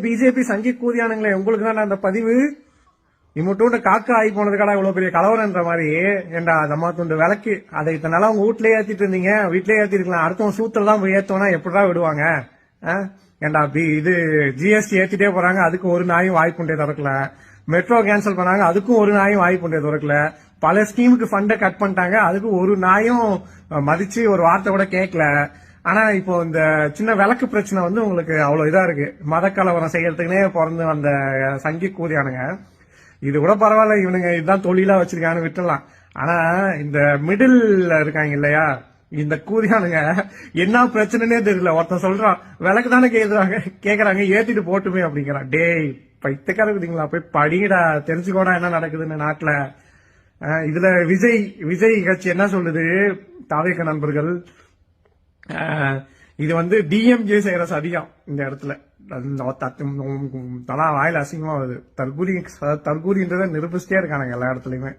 BJP சங்கி கூதியானுங்களே, உங்களுக்கு தான் அந்த பதிவு இம்மட்டூண்டு காக்கா ஆகி போனதுக்காடா இவ்வளவு பெரிய கலவரன்ற மாதிரி. ஏண்டா அதம்மா துண்டு விளக்கு அதை இத்தனை நாளா உங்க வீட்லயே ஏத்திட்டு இருந்தீங்க, வீட்லயே ஏத்திருக்கலாம். அடுத்தவங்க சூத்துல தான் போய் ஏத்தோம்னா எப்படிதான் விடுவாங்க? ஏண்டா இது ஜிஎஸ்டி ஏத்திட்டே போறாங்க, அதுக்கு ஒரு நாயும் வாய்ப்புண்டே திறக்கல. மெட்ரோ கேன்சல் பண்ணாங்க, அதுக்கும் ஒரு நாயும் வாய்ப்புண்டே திறக்கல. பல ஸ்கீமுக்கு ஃபண்டை கட் பண்ணிட்டாங்க, அதுக்கு ஒரு நாயும் மதிச்சு ஒரு வார்த்தை கூட கேட்கல. ஆனா இப்போ இந்த சின்ன விளக்கு பிரச்சனை வந்து உங்களுக்கு அவ்வளவு இதா இருக்கு. மத கலவரம் செய்யறதுக்குன்னே பிறந்து வந்த சங்கி கூதியானுங்க. இது கூட பரவாயில்ல, இவனுங்க இதுதான் தொழிலா வச்சிருக்கான்னு விட்டுலாம். ஆனா இந்த மிடில் இருக்காங்க இல்லையா, இந்த கூதியானுங்க என்ன பிரச்சனைனே தெரியல. ஒருத்தன் சொல்றான் விளக்கு தானே கேக்குறாங்க ஏத்திட்டு போட்டுமே அப்படிங்கிறான். டேய் பைத்தியக்காரங்களா, போய் படிங்கடா, தெரிஞ்சுக்கோடா என்ன நடக்குதுன்னு நாட்டுல. இதுல விஜய் கட்சி என்ன சொல்லுது, தாவேக நண்பர்கள், இது வந்து டிஎம்கே செய்யற சதியம் இந்த இடத்துல. வாயில அசிங்கமா வருது. தற்கூரின்றதை நிரூபிச்சிட்டே இருக்கானுங்க எல்லா இடத்துலயுமே.